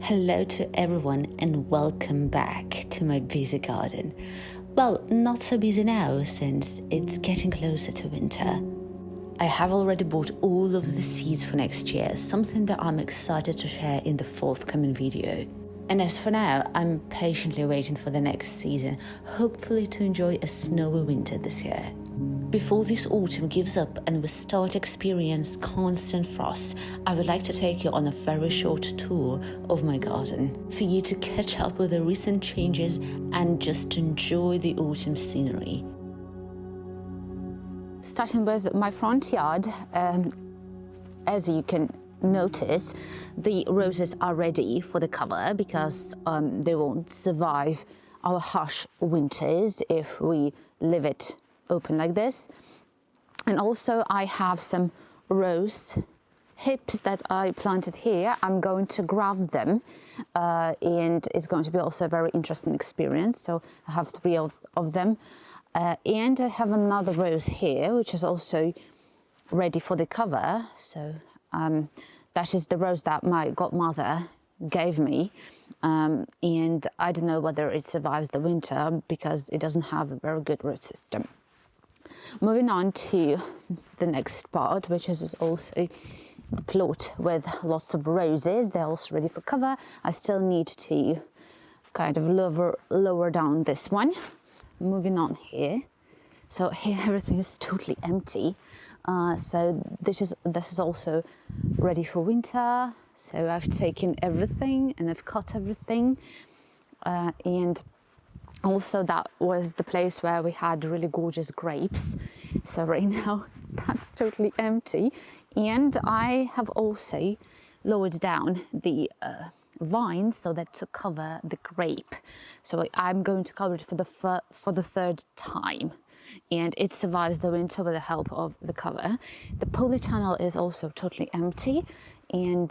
Hello to everyone and welcome back to my busy garden. Well, not so busy now since it's getting closer to winter. I have already bought all of the seeds for next year, something that I'm excited to share in the forthcoming video. And as for now, I'm patiently waiting for the next season, hopefully to enjoy a snowy winter this year. Before this autumn gives up and we start to experience constant frost, I would like to take you on a very short tour of my garden for you to catch up with the recent changes and just enjoy the autumn scenery. Starting with my front yard, as you can notice, the roses are ready for the cover because they won't survive our harsh winters if we leave it open like this. And also I have some rose hips that I planted here. I'm going to graft them and it's going to be also a very interesting experience. So I have 3 of them and I have another rose here which is also ready for the cover. So that is the rose that my godmother gave me, and I don't know whether it survives the winter because it doesn't have a very good root system. Moving on to the next part, which is also the plot with lots of roses. They're also ready for cover. I still need to kind of lower down this one. Moving on here. So here everything is totally empty. So this is also ready for winter. So I've taken everything and I've cut everything, and also that was the place where we had really gorgeous grapes. So right now that's totally empty, and I have also lowered down the vines so that to cover the grape. So I'm going to cover it for the 3rd time, and it survives the winter with the help of the cover. The polytunnel is also totally empty, and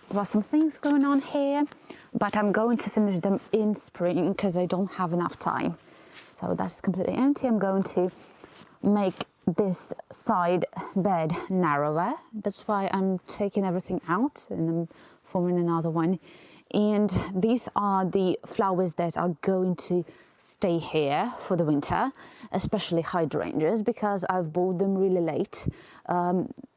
there are some things going on here, but I'm going to finish them in spring because I don't have enough time. So that's completely empty. I'm going to make this side bed narrower. That's why I'm taking everything out and I'm forming another one. And these are the flowers that are going to stay here for the winter, especially hydrangeas, because I've bought them really late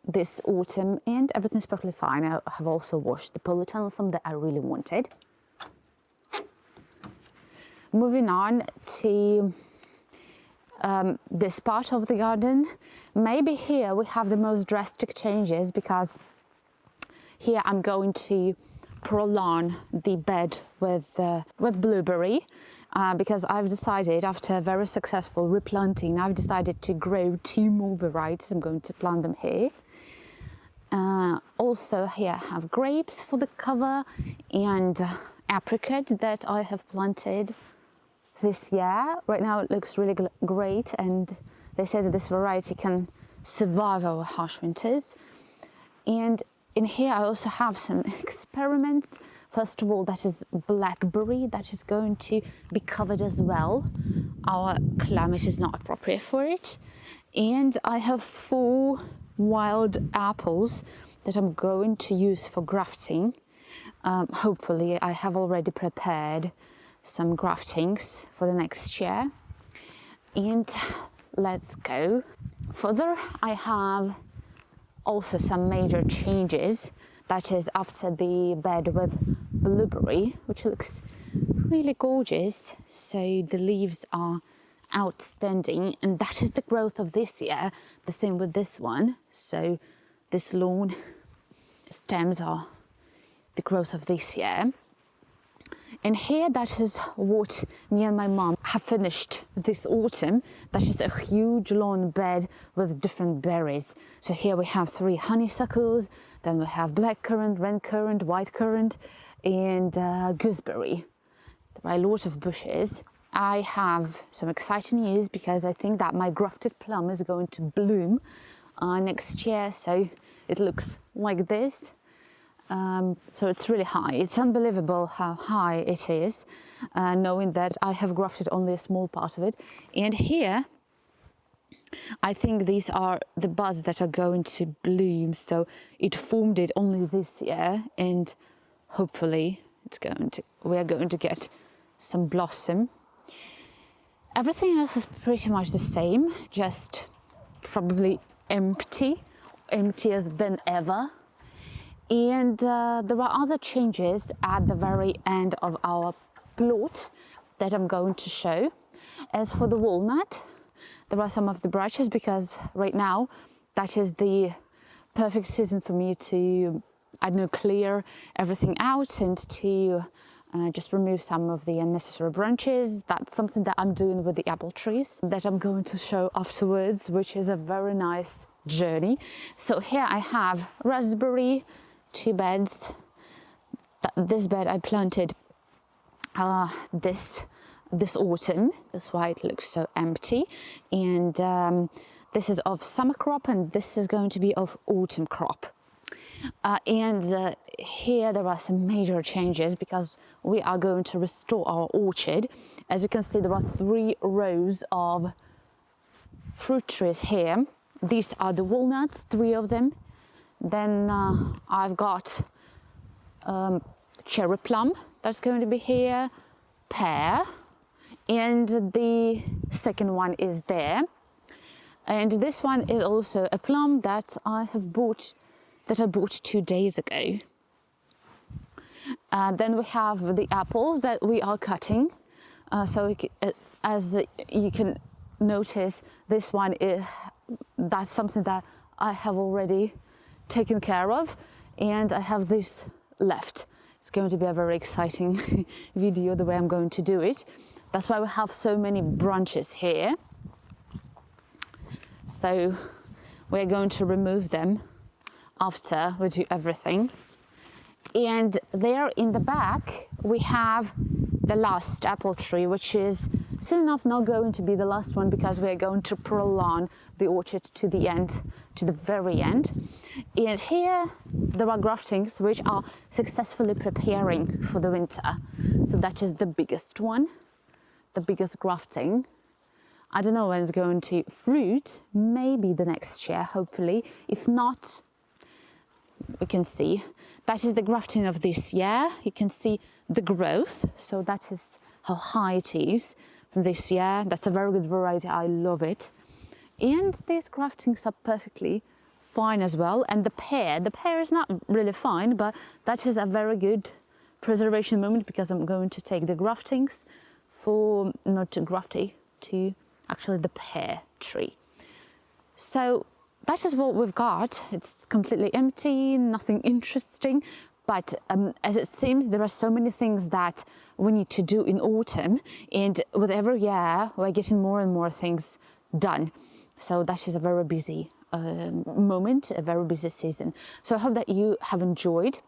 this autumn and everything's perfectly fine. I have also washed the polytunnel, some that I really wanted. Moving on to this part of the garden, maybe here we have the most drastic changes because here I'm going to prolong the bed with blueberry because I've decided, after a very successful replanting, I've decided to grow 2 more varieties. I'm going to plant them here. Also here I have grapes for the cover and apricot that I have planted this year. Right now it looks really great, and they say that this variety can survive our harsh winters. And in here I also have some experiments. First of all, that is blackberry that is going to be covered as well. Our climate is not appropriate for it. And I have 4 wild apples that I'm going to use for grafting. Hopefully I have already prepared some graftings for the next year. And let's go further. I have also some major changes, that is after the bed with blueberry, which looks really gorgeous. So the leaves are outstanding, and that is the growth of this year. The same with this one. So this lawn stems are the growth of this year. And here, that is what me and my mom have finished this autumn. That is a huge lawn bed with different berries. So here we have 3 honeysuckles, then we have blackcurrant, red currant, white currant, and gooseberry. There are a lot of bushes. I have some exciting news because I think that my grafted plum is going to bloom next year. So it looks like this. So it's really high. It's unbelievable how high it is, knowing that I have grafted only a small part of it. And here I think these are the buds that are going to bloom. So it formed it only this year, and hopefully we are going to get some blossom. Everything else is pretty much the same, just probably emptier than ever. And there are other changes at the very end of our plot that I'm going to show. As for the walnut, there are some of the branches, because right now that is the perfect season for me to, I don't know, clear everything out and to just remove some of the unnecessary branches. That's something that I'm doing with the apple trees that I'm going to show afterwards, which is a very nice journey. So here I have raspberry, 2 beds. This bed I planted this autumn. That's why it looks so empty. And this is of summer crop, and this is going to be of autumn crop. And here there are some major changes because we are going to restore our orchard. As you can see, there are 3 rows of fruit trees here. These are the walnuts, 3 of them. Then I've got cherry plum that's going to be here, pear, and the second one is there. And this one is also a plum that I bought 2 days ago. Then we have the apples that we are cutting. As you can notice, this one that's something that I have already taken care of, and I have this left. It's going to be a very exciting video the way I'm going to do it. That's why we have so many branches here. So we're going to remove them after we do everything. And there in the back we have the last apple tree, which is soon enough not going to be the last one, because we're going to prolong the orchard to the end, to the very end. And here there are graftings which are successfully preparing for the winter. So that is the biggest one, the biggest grafting. I don't know when it's going to fruit, maybe the next year, hopefully. If not, we can see. That is the grafting of this year. You can see the growth. So that is how high it is from this year. That's a very good variety. I love it. And these graftings are perfectly fine as well. And the pear is not really fine, but that is a very good preservation moment, because I'm going to take the graftings for, not to grafty, to actually the pear tree. So that is what we've got. It's completely empty, nothing interesting. But as it seems, there are so many things that we need to do in autumn. And with every year, we're getting more and more things done. So that is a very busy moment, a very busy season. So I hope that you have enjoyed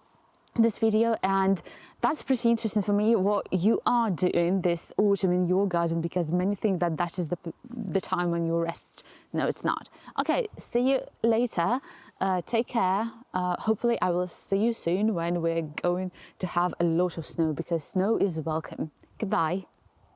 this video, and that's pretty interesting for me what you are doing this autumn in your garden, because many think that that is the time when you rest. No, it's not. Okay, see you later. Take care. Hopefully I will see you soon when we're going to have a lot of snow, because snow is welcome. Goodbye.